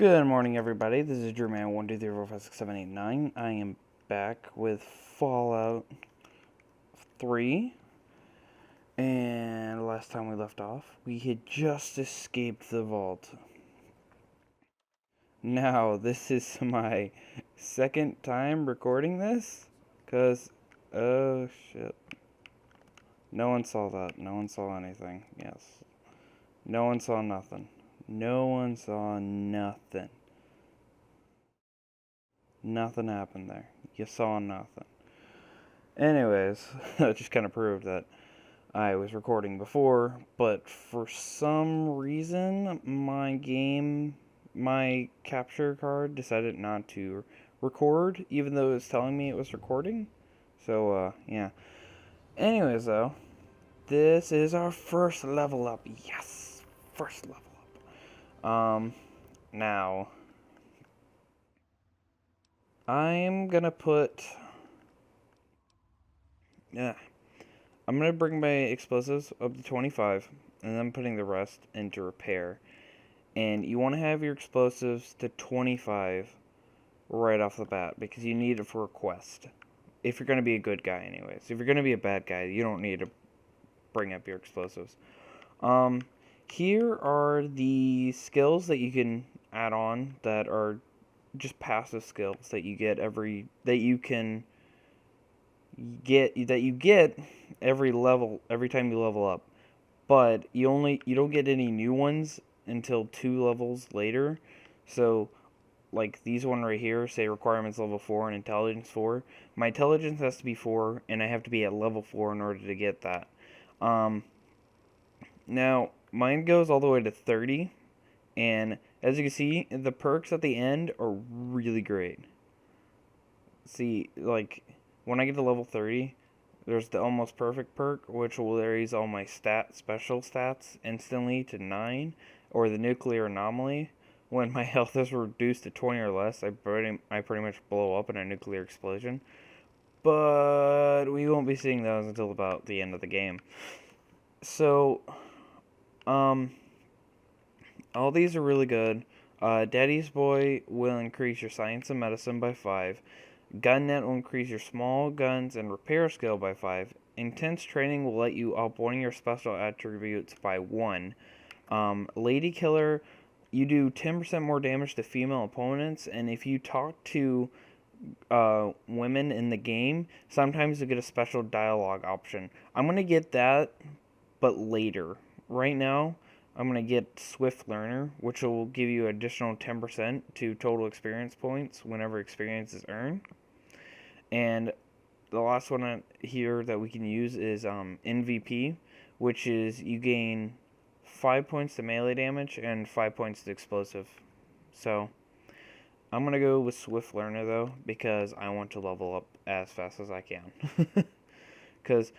Good morning, everybody. This is DrewMan12345678 I am back with Fallout 3. And last time we left off, we had just escaped the vault. Now, this is my second time recording this, because, oh shit. No one saw that. No one saw anything. Yes. No one saw nothing. No one saw nothing. Nothing happened there. You saw nothing. Anyways, that just kind of proved that I was recording before, but for some reason, my capture card decided not to record, even though it was telling me it was recording. So, yeah. Anyways, though, this is our first level up. Yes! First level up. Now, I'm gonna put... Yeah. I'm going to bring my explosives up to 25, and then I'm putting the rest into repair. And you want to have your explosives to 25 right off the bat, because you need it for a quest. If you're going to be a good guy anyways. If you're going to be a bad guy, you don't need to bring up your explosives. Here are the skills that you can add on that are just passive skills that you get every time you level up, but you don't get any new ones until 2 levels later. So like these one right here say requirements level 4 and intelligence 4. My intelligence has to be 4 and I have to be at level 4 in order to get that. Now mine goes all the way to 30, and as you can see, the perks at the end are really great. See, like when I get to level 30, there's the almost perfect perk, which will raise all my special stats instantly to 9, or the nuclear anomaly. When my health is reduced to 20 or less, I pretty much blow up in a nuclear explosion. But we won't be seeing those until about the end of the game. So, all these are really good. Daddy's Boy will increase your science and medicine by 5. Gun Net will increase your small guns and repair skill by 5. Intense Training will let you up one of your special attributes by 1. Lady Killer, you do 10% more damage to female opponents, and if you talk to women in the game, sometimes you get a special dialogue option. I'm going to get that, but later. Right now, I'm going to get Swift Learner, which will give you additional 10% to total experience points whenever experience is earned. And the last one here that we can use is MVP, which is you gain 5 points to melee damage and 5 points to explosive. So I'm going to go with Swift Learner, though, because I want to level up as fast as I can. Because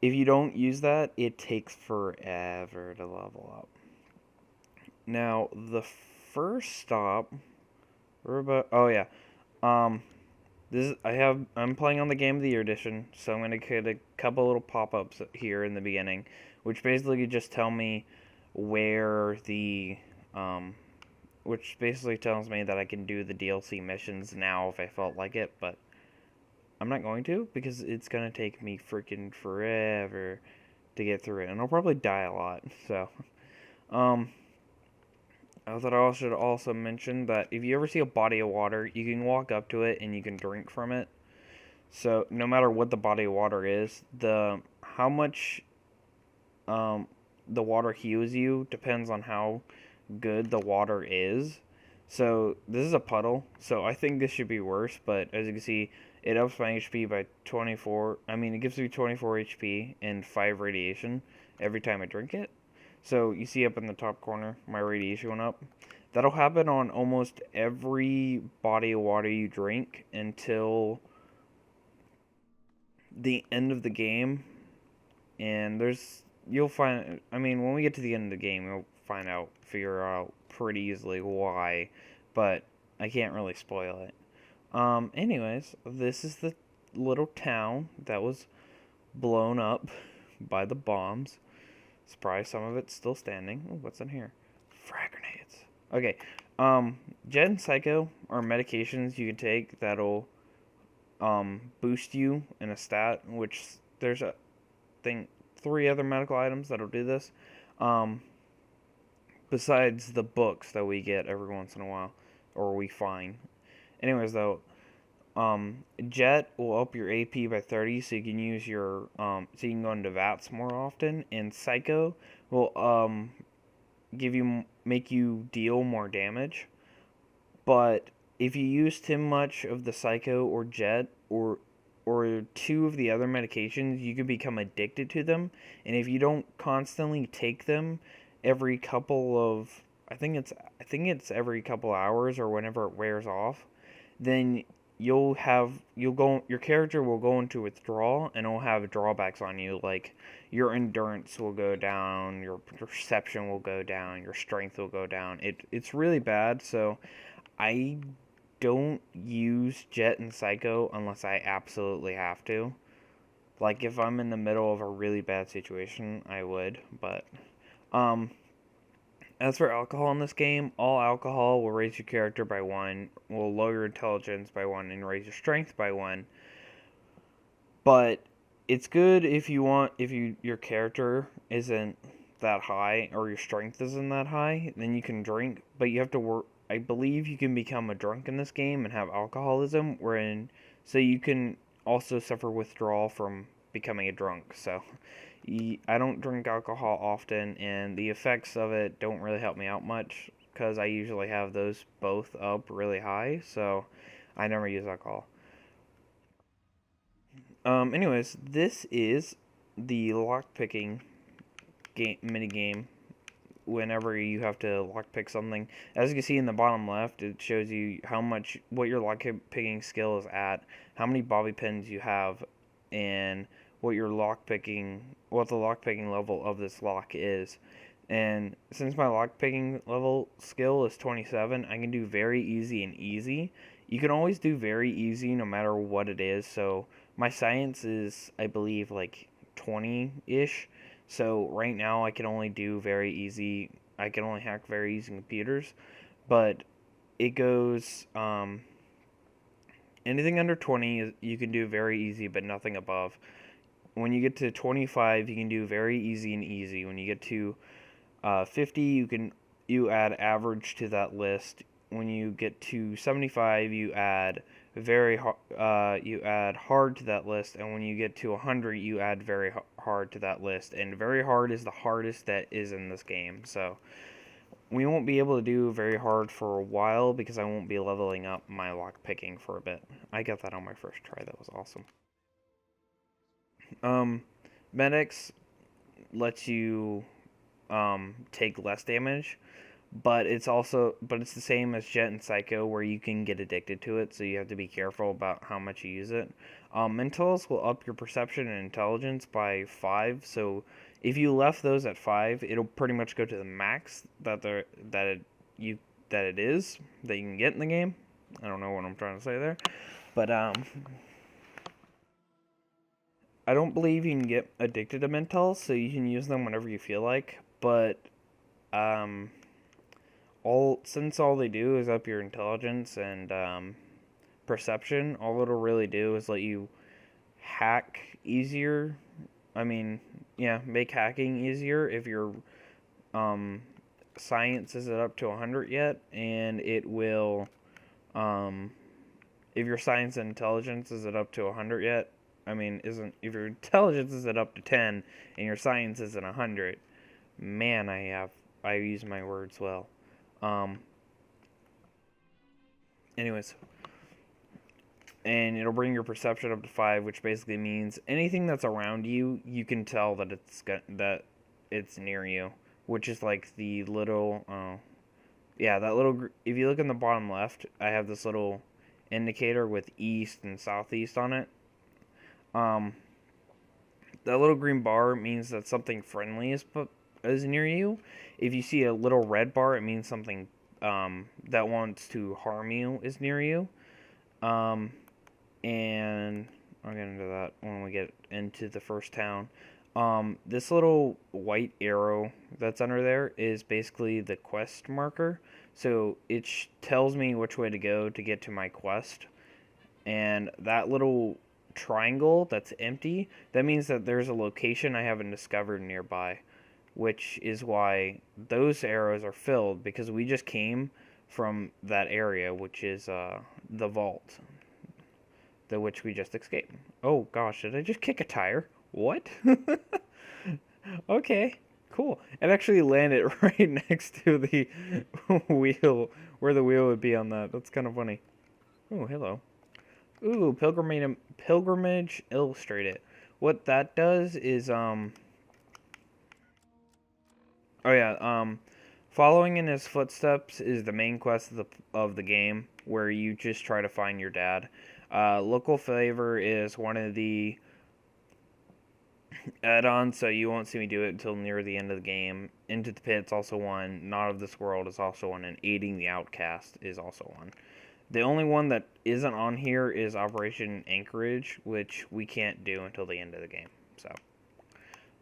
if you don't use that, it takes forever to level up. Now, the first stop... Oh, yeah. I'm playing on the Game of the Year edition, so I'm going to get a couple little pop-ups here in the beginning, which basically just tell me where which basically tells me that I can do the DLC missions now if I felt like it, but I'm not going to, because it's going to take me freaking forever to get through it, and I'll probably die a lot, so, I thought I should also mention that if you ever see a body of water, you can walk up to it and you can drink from it. So no matter what the body of water is, how much the water heals you depends on how good the water is. So this is a puddle, so I think this should be worse, but as you can see, it ups my HP by 24. I mean, it gives me 24 HP and 5 radiation every time I drink it. So you see up in the top corner, my radiation went up. That'll happen on almost every body of water you drink until the end of the game. And you'll find, I mean, when we get to the end of the game, you'll figure out pretty easily why. But I can't really spoil it. Anyways, this is the little town that was blown up by the bombs. Surprise, some of it's still standing. Oh, what's in here? Frag grenades. Okay, Um, Jet and Psycho are medications you can take that'll boost you in a stat, which there's a think 3 other medical items that'll do this. Um, Besides the books that we get every once in a while, or we find. Anyways, though, Jet will up your AP by 30, so you can use your so you can go into VATS more often. And Psycho will make you deal more damage. But if you use too much of the Psycho or Jet or 2 of the other medications, you can become addicted to them. And if you don't constantly take them every couple of I think it's every couple hours or whenever it wears off, then your character will go into withdrawal and it'll have drawbacks on you, like your endurance will go down, your perception will go down, your strength will go down. It's really bad, so I don't use Jet and Psycho unless I absolutely have to. Like if I'm in the middle of a really bad situation, I would, but um as for alcohol in this game, all alcohol will raise your character by 1, will lower your intelligence by 1, and raise your strength by 1. But it's good if your character isn't that high or your strength isn't that high, then you can drink, but you have to work. I believe you can become a drunk in this game and have alcoholism, so you can also suffer withdrawal from becoming a drunk. So I don't drink alcohol often, and the effects of it don't really help me out much because I usually have those both up really high, so I never use alcohol. Anyways, this is the lockpicking mini game. Whenever you have to lockpick something, as you can see in the bottom left, it shows you what your lockpicking skill is at, how many bobby pins you have, and what the lockpicking level of this lock is. And since my lockpicking level skill is 27, I can do very easy and easy. You can always do very easy no matter what it is. So my science is, I believe, like 20-ish. So right now I can only do very easy. I can only hack very easy computers. But it goes, anything under 20 you can do very easy, but nothing above. When you get to 25, you can do very easy and easy. When you get to 50, you add average to that list. When you get to 75, you add hard to that list, and when you get to 100, you add very hard to that list. And very hard is the hardest that is in this game. So we won't be able to do very hard for a while because I won't be leveling up my lock picking for a bit. I got that on my first try. That was awesome. Um, Medics lets you take less damage, but it's the same as Jet and Psycho where you can get addicted to it, so you have to be careful about how much you use it. Mentals will up your perception and intelligence by 5, so if you left those at 5, it'll pretty much go to the max that it is that you can get in the game. I don't know what I'm trying to say there, but I don't believe you can get addicted to mentals, so you can use them whenever you feel like. But um, all they do is up your intelligence and perception. All it'll really do is let you hack easier. I mean, yeah, make hacking easier if your um, science isn't up to 100 yet, and it will if your science and intelligence isn't up to 100 yet. I mean, isn't if your intelligence isn't up to 10 and your science isn't 100, man, I use my words well. Um, anyways, and it'll bring your perception up to 5, which basically means anything that's around you, you can tell that it's near you, which is like the little yeah, that little if you look in the bottom left, I have this little indicator with east and southeast on it. Um, that little green bar means that something friendly is near you. If you see a little red bar, it means something that wants to harm you is near you. And I'll get into that when we get into the first town. This little white arrow that's under there is basically the quest marker. So it tells me which way to go to get to my quest. And that little triangle that's empty, that means that there's a location I haven't discovered nearby, which is why those arrows are filled, because we just came from that area, which is the vault, the which we just escaped. Oh gosh, did I just kick a tire? What? Okay, cool. It actually landed right next to the wheel, where the wheel would be on that. That's kind of funny. Oh, hello. Ooh, pilgrimage illustrated. What that does is oh yeah, following in his footsteps is the main quest of the game, where you just try to find your dad. Local flavor is one of the add-ons, so you won't see me do it until near the end of the game. Into the Pit's also one. Not of This World is also one, and Aiding the Outcast is also one. The only one that isn't on here is Operation Anchorage, which we can't do until the end of the game. So,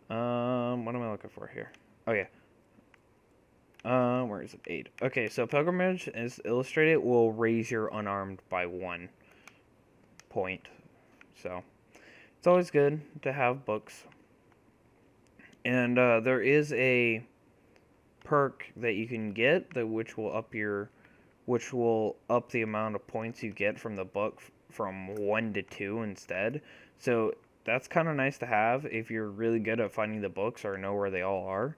what am I looking for here? Oh yeah. Where is it? 8. Okay, so Pilgrimage is illustrated will raise your unarmed by 1 point. So, it's always good to have books. And there is a perk that you can get which will up the amount of points you get from the book from 1 to 2 instead. So that's kind of nice to have if you're really good at finding the books or know where they all are.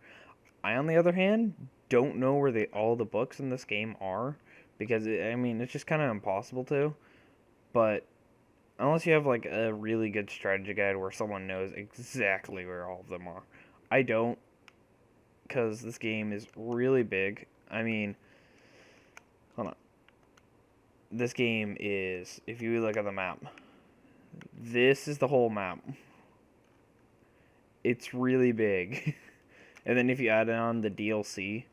I, on the other hand, don't know where all the books in this game are, because it's just kind of impossible to. But unless you have like a really good strategy guide where someone knows exactly where all of them are. I don't, because this game is really big. Hold on. This game is, if you look at the map, this is the whole map. It's really big. And then if you add on the DLC,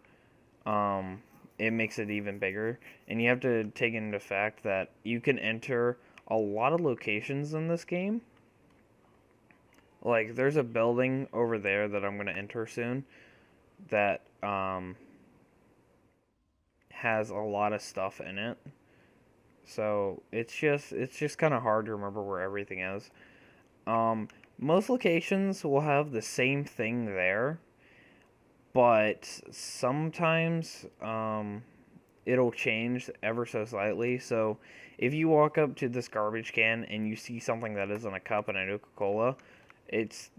it makes it even bigger. And you have to take into fact that you can enter a lot of locations in this game. Like, there's a building over there that I'm going to enter soon that has a lot of stuff in it. So it's just kind of hard to remember where everything is. Most locations will have the same thing there, but sometimes it'll change ever so slightly. So if you walk up to this garbage can and you see something that isn't a cup and a Coca-Cola, it's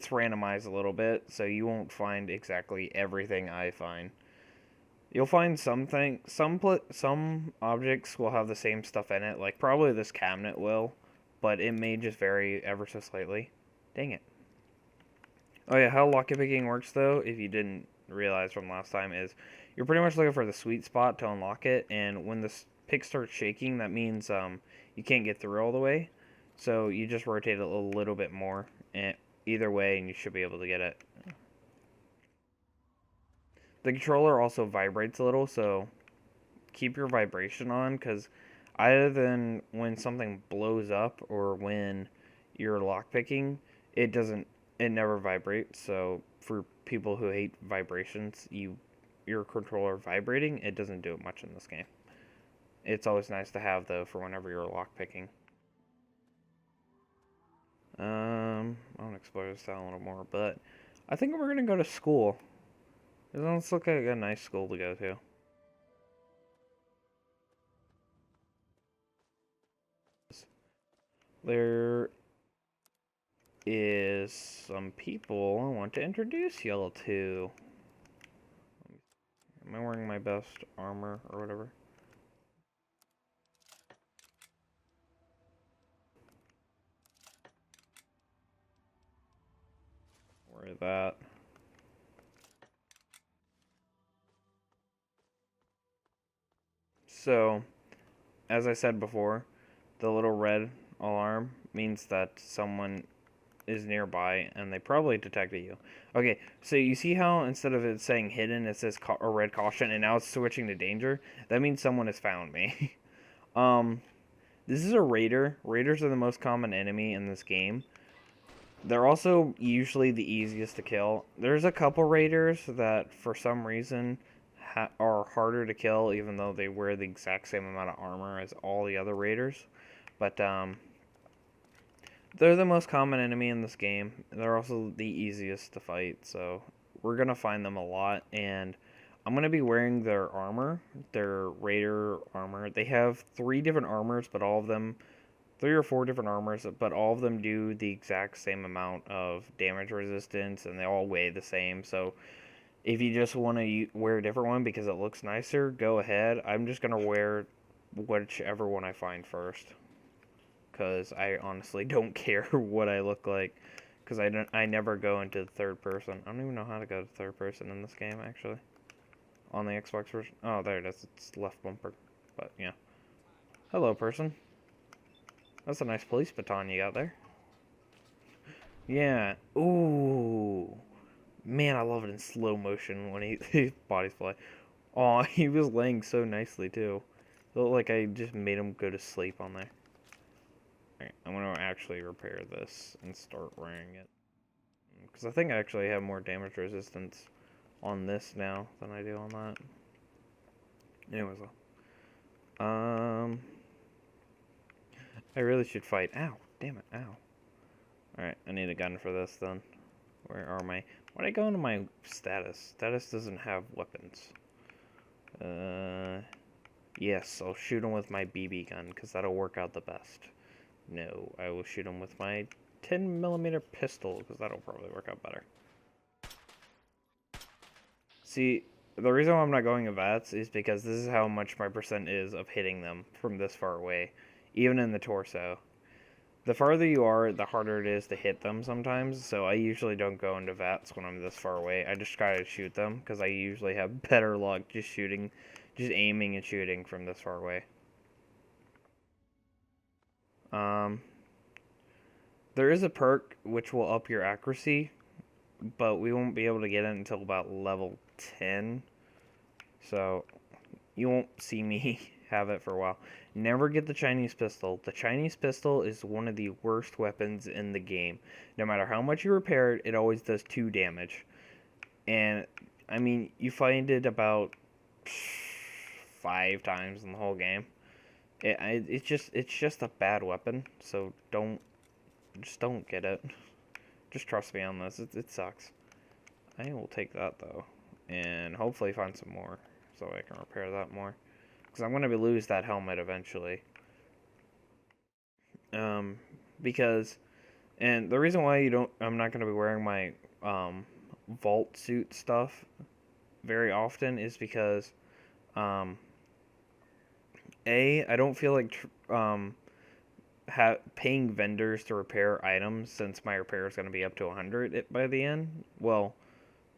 randomized a little bit, so you won't find exactly everything I find. You'll find some objects will have the same stuff in it, like probably this cabinet will, but it may just vary ever so slightly. Dang it. Oh yeah, how locket picking works though, if you didn't realize from last time, is you're pretty much looking for the sweet spot to unlock it, and when this pick starts shaking, that means you can't get through all the way. So you just rotate it a little bit more, and either way, and you should be able to get it. The controller also vibrates a little, so keep your vibration on, because either than when something blows up or when you're lockpicking, it never vibrates. So for people who hate vibrations, your controller vibrating, it doesn't do it much in this game. It's always nice to have though for whenever you're lockpicking. I want to explore this town a little more, but I think we're gonna go to school. Let's look like a nice school to go to. There is some people I want to introduce y'all to. Am I wearing my best armor or whatever? Wear that. So, as I said before, the little red alarm means that someone is nearby and they probably detected you. Okay, so you see how instead of it saying hidden, it says a red caution, and now it's switching to danger? That means someone has found me. This is a raider. Raiders are the most common enemy in this game. They're also usually the easiest to kill. There's a couple raiders that, for some reason, are harder to kill, even though they wear the exact same amount of armor as all the other raiders. But they're the most common enemy in this game. They're also the easiest to fight, so we're gonna find them a lot. And I'm gonna be wearing their armor, their raider armor. They have three different armors, but all of them, three or four different armors, but all of them do the exact same amount of damage resistance, and they all weigh the same. So if you just want to wear a different one because it looks nicer, go ahead. I'm just gonna wear whichever one I find first, because I honestly don't care what I look like, because I never go into third person. I don't even know how to go to third person in this game, actually. On the Xbox version. Oh, there it is. It's left bumper. But yeah. Hello, person. That's a nice police baton you got there. Yeah. Ooh. Man, I love it in slow motion when his bodies fly. Oh, he was laying so nicely too. It looked like I just made him go to sleep on there. Alright, I'm gonna actually repair this and start wearing it. Because I think I actually have more damage resistance on this now than I do on that. Anyways, I really should fight. Ow, damn it, ow. Alright, I need a gun for this then. Where are my... Why'd I go into my status? Status doesn't have weapons. Yes, I'll shoot him with my BB gun, because that'll work out the best. No, I will shoot him with my 10mm pistol, because that'll probably work out better. See, the reason why I'm not going to VATS is because this is how much my percent is of hitting them from this far away, even in the torso. The farther you are, the harder it is to hit them sometimes, so I usually don't go into VATS when I'm this far away. I just try to shoot them, because I usually have better luck just aiming and shooting from this far away. There is a perk which will up your accuracy, but we won't be able to get it until about level 10, so you won't see me have it for a while. Never get the Chinese pistol. The Chinese pistol is one of the worst weapons in the game. No matter how much you repair it, it always does 2 damage. And, I mean, you find it about 5 times in the whole game. It's just a bad weapon, so don't get it. Just trust me on this. It sucks. I will take that, though, and hopefully find some more so I can repair that more. Because I'm going to lose that helmet eventually. Because, and the reason why I'm not going to be wearing my vault suit stuff very often is because, I don't feel like paying vendors to repair items, since my repair is going to be up to 100 by the end. Well,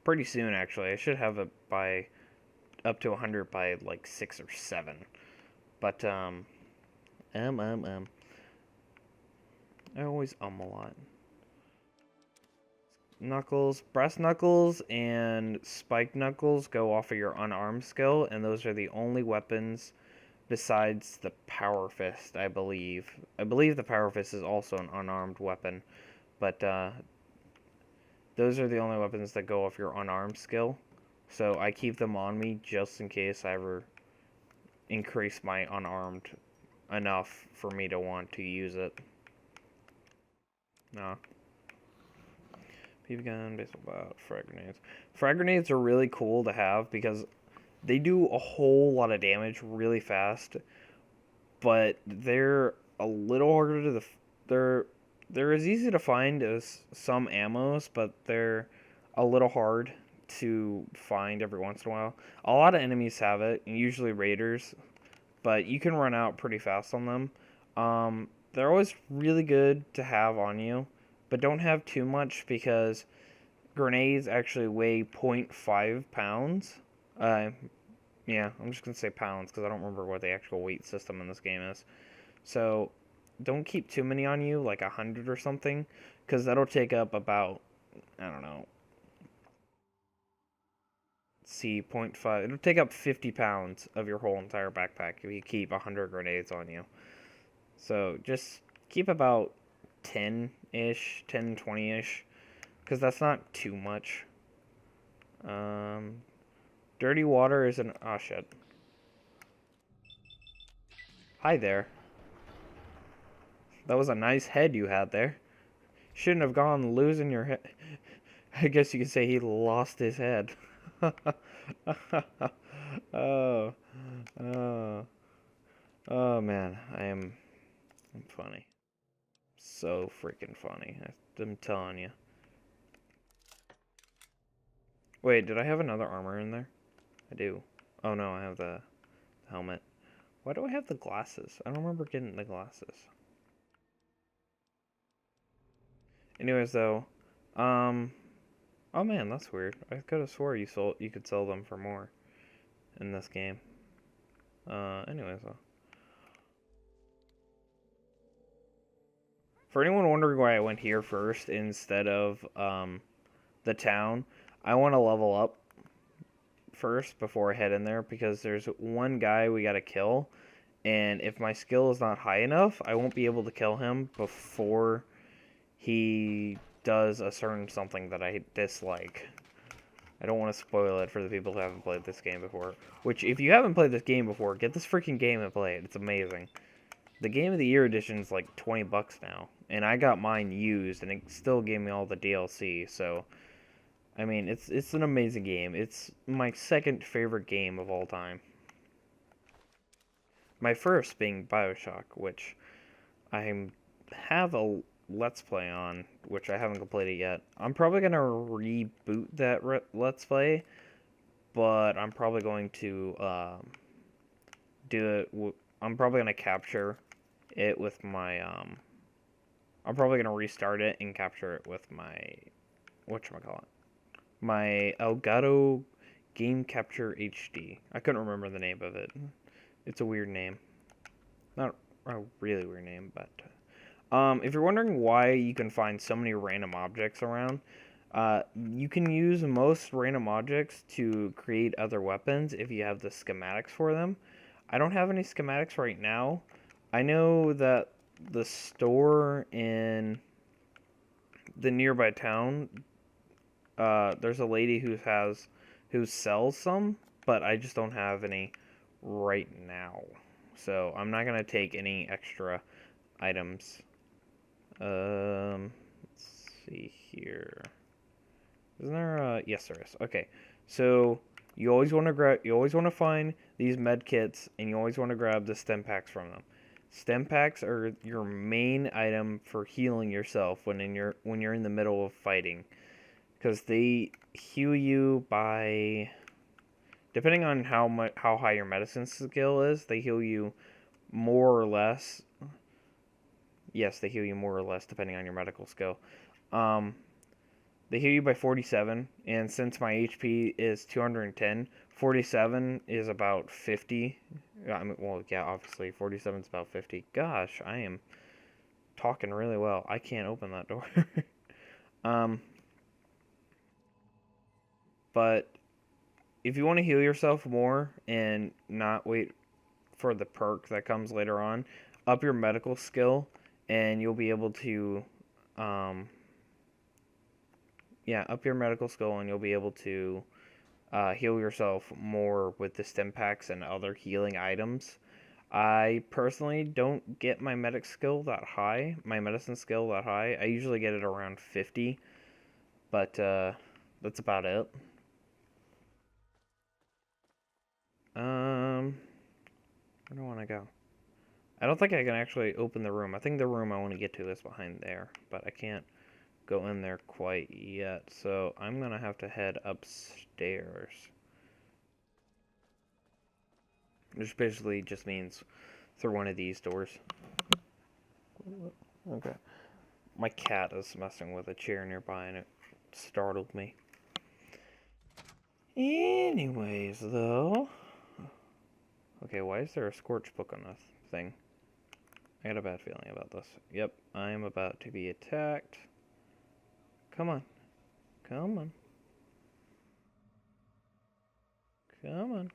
pretty soon actually. I should have it by up to 100 by like 6 or 7. But I always a lot. Knuckles, brass knuckles and spiked knuckles go off of your unarmed skill, and those are the only weapons besides the power fist, I believe. I believe the power fist is also an unarmed weapon, but those are the only weapons that go off your unarmed skill. So I keep them on me just in case I ever increase my unarmed enough for me to want to use it. No. BB gun, baseball bat, frag grenades. Frag grenades are really cool to have because they do a whole lot of damage really fast, but they're a little harder to they're as easy to find as some ammos, but they're a little hard to find every once in a while. A lot of enemies have it, usually raiders, but you can run out pretty fast on them. They're always really good to have on you, but don't have too much because grenades actually weigh 0.5 pounds. Yeah, I'm just going to say pounds because I don't remember what the actual weight system in this game is. So, don't keep too many on you, like 100 or something, because that'll take up about, I don't know, see, 0.5, it'll take up 50 pounds of your whole entire backpack if you keep 100 grenades on you. So just keep about 10-ish, 10, 20-ish, because that's not too much. Um, Dirty water is an... Oh, shit. Hi there. That was a nice head you had there. Shouldn't have gone losing your head. I guess you could say he lost his head. Oh, oh, oh man, I'm funny. So freaking funny. I'm telling you. Wait, did I have another armor in there? I do. Oh no, I have the helmet. Why do I have the glasses? I don't remember getting the glasses. Anyways, though, um, oh man, that's weird. I could have swore you could sell them for more in this game. Anyways, though. For anyone wondering why I went here first instead of the town, I want to level up first before I head in there because there's one guy we gotta kill, and if my skill is not high enough, I won't be able to kill him before he does a certain something that I dislike. I don't want to spoil it for the people who haven't played this game before. Which, if you haven't played this game before, get this freaking game and play it. It's amazing. The Game of the Year edition is like 20 bucks now, and I got mine used, and it still gave me all the DLC. So, I mean, it's an amazing game. It's my second favorite game of all time. My first being BioShock, which I have a Let's Play on, which I haven't completed yet. I'm probably gonna reboot that Let's Play, but I'm probably going to do it. I'm probably gonna capture it with my I'm probably gonna restart it and capture it with my whatchamacallit, my Elgato Game Capture HD. I couldn't remember the name of it. It's a weird name, not a really weird name, but if you're wondering why you can find so many random objects around, you can use most random objects to create other weapons if you have the schematics for them. I don't have any schematics right now. I know that the store in the nearby town, there's a lady who sells some, but I just don't have any right now. So I'm not gonna take any extra items. Let's see here. Isn't there yes there is. Okay. So you always want to find these med kits, and you always want to grab the stim packs from them. Stim packs are your main item for healing yourself when you're in the middle of fighting, because they heal you by, depending on how high your medicine skill is, they heal you more or less. Yes, they heal you more or less depending on your medical skill. Um, they heal you by 47, and since my HP is 210, 47 is about 50. I mean, well, yeah, obviously 47 is about 50. Gosh, I am talking really well. I can't open that door. um, but if you want to heal yourself more and not wait for the perk that comes later on, up your medical skill, and you'll be able to, up your medical skill, and you'll be able to heal yourself more with the stim packs and other healing items. I personally don't get my medic skill that high, my medicine skill that high. I usually get it around 50, but that's about it. Where do I want to go? I don't think I can actually open the room. I think the room I want to get to is behind there, but I can't go in there quite yet, so I'm gonna have to head upstairs. Which basically just means through one of these doors. Okay. My cat is messing with a chair nearby and it startled me. Anyways, though. Okay, why is there a scorch book on this thing? I got a bad feeling about this. Yep, I am about to be attacked. Come on. Come on. Come on.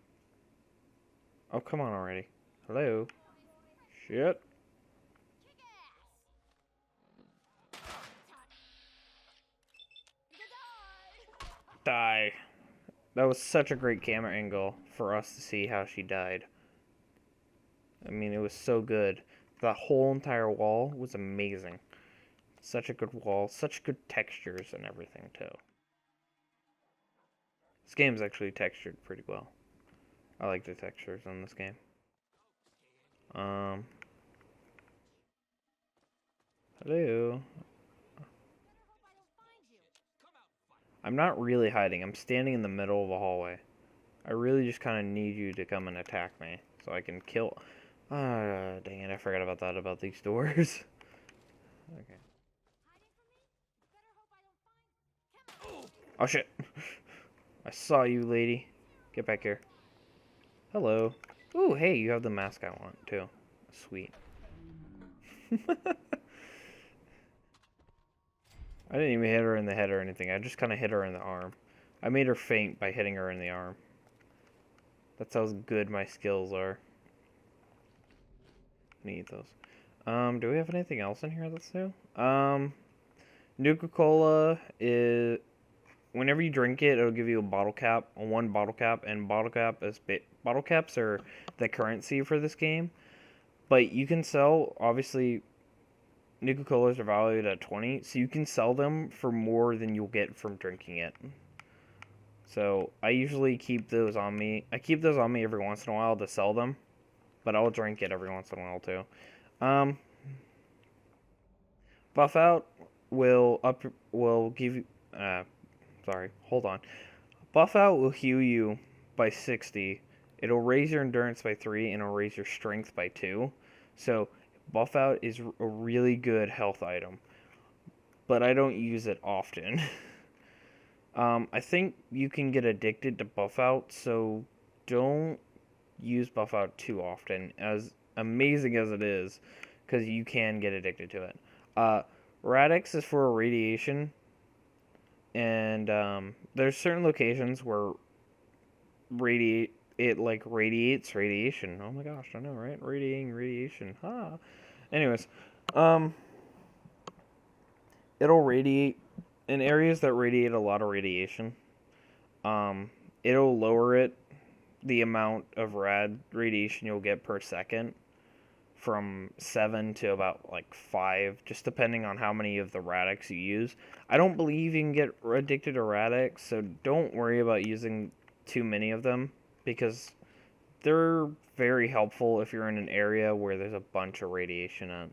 Oh, come on already. Hello? Shit. die. That was such a great camera angle for us to see how she died. I mean, it was so good. The whole entire wall was amazing. Such a good wall, such good textures and everything, too. This game's actually textured pretty well. I like the textures on this game. Hello. I'm not really hiding. I'm standing in the middle of a hallway. I really just kind of need you to come and attack me so I can kill. Dang it! I forgot about that about these doors. Okay. Oh shit! I saw you, lady. Get back here. Hello. Ooh, hey, you have the mask I want too. Sweet. I didn't even hit her in the head or anything. I just kind of hit her in the arm. I made her faint by hitting her in the arm. That's how good my skills are. Need those. Do we have anything else in here that's new? Nuka-Cola is... Whenever you drink it, it'll give you a bottle cap, one bottle cap, and bottle caps are the currency for this game. But you can sell, obviously, Nuka-Colas are valued at 20, so you can sell them for more than you'll get from drinking it. So I usually keep those on me. I keep those on me every once in a while to sell them, but I'll drink it every once in a while too. Buff out will give you. Sorry, hold on. Buff out will heal you by 60. It'll raise your endurance by 3, and it'll raise your strength by 2. So buff out is a really good health item, but I don't use it often. I think you can get addicted to buff out, so don't use buff out too often, as amazing as it is, because you can get addicted to it. Radix is for radiation, and there's certain locations where radiates radiation. Oh my gosh, I know, right? Radiating radiation. Huh. Anyways, it'll radiate in areas that radiate a lot of radiation. It'll lower the amount of radiation you'll get per second from 7 to about like 5, just depending on how many of the Radix you use. I don't believe you can get addicted to Radix, so don't worry about using too many of them, because they're very helpful if you're in an area where there's a bunch of radiation at.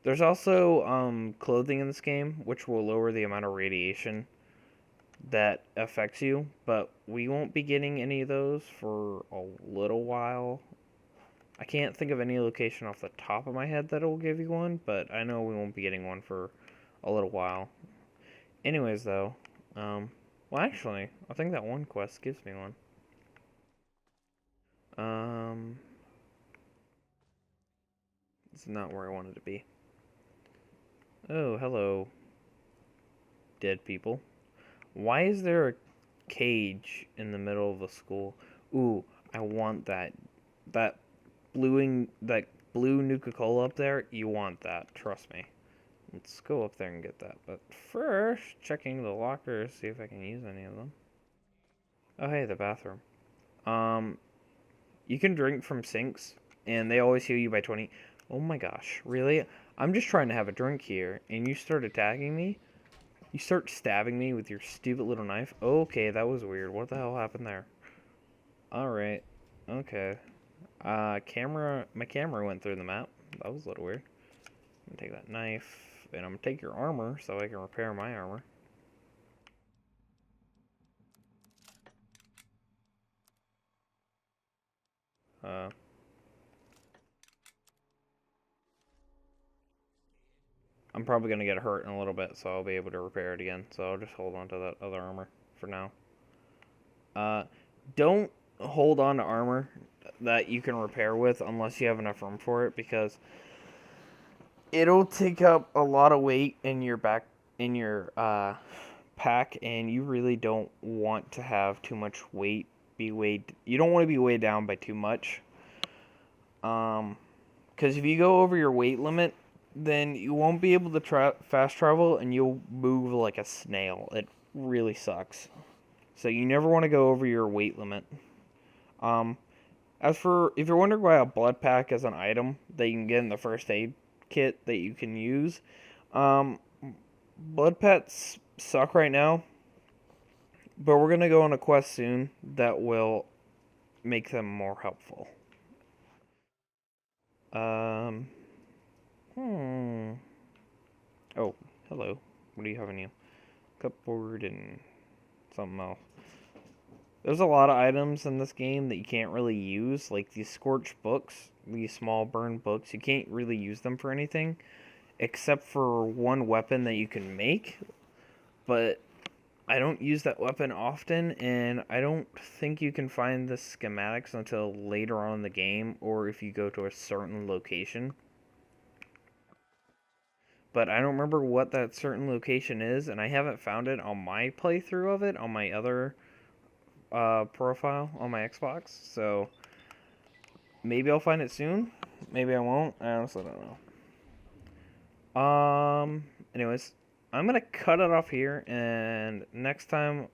There's also clothing in this game, which will lower the amount of radiation that affects you, but we won't be getting any of those for a little while. I can't think of any location off the top of my head that will give you one, but I know we won't be getting one for a little while. Anyways, though, well, actually, I think that one quest gives me one. It's not where I wanted to be. Oh, hello, dead people. Why is there a cage in the middle of the school? Ooh, I want that. That blue Nuka-Cola up there, you want that, trust me. Let's go up there and get that. But first, checking the lockers, see if I can use any of them. Oh, hey, the bathroom. You can drink from sinks, and they always heal you by 20. Oh my gosh, really? I'm just trying to have a drink here, and you start attacking me? You start stabbing me with your stupid little knife? Okay, that was weird. What the hell happened there? Alright. Okay. My camera went through the map. That was a little weird. I'm gonna take that knife, and I'm gonna take your armor so I can repair my armor. I'm probably gonna get hurt in a little bit, so I'll be able to repair it again. So I'll just hold on to that other armor for now. Don't hold on to armor that you can repair with unless you have enough room for it, because it'll take up a lot of weight in your pack, and you really don't want to have too much weight you don't want to be weighed down by too much. Because if you go over your weight limit, then you won't be able to fast travel, and you'll move like a snail. It really sucks. So you never want to go over your weight limit. Um, as for if you're wondering why a blood pack is an item that you can get in the first aid kit that you can use, um, blood pets suck right now, but we're gonna go on a quest soon that will make them more helpful. Um, hmm. Oh, hello. What do you have in you? Cupboard and something else. There's a lot of items in this game that you can't really use, like these scorched books, these small burned books. You can't really use them for anything except for one weapon that you can make, but I don't use that weapon often, and I don't think you can find the schematics until later on in the game or if you go to a certain location. But I don't remember what that certain location is, and I haven't found it on my playthrough of it on my other profile on my Xbox. So maybe I'll find it soon. Maybe I won't. I honestly don't know. Anyways, I'm gonna cut it off here, and next time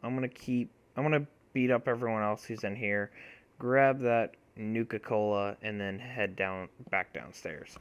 I'm gonna beat up everyone else who's in here, grab that Nuka Cola, and then head back downstairs.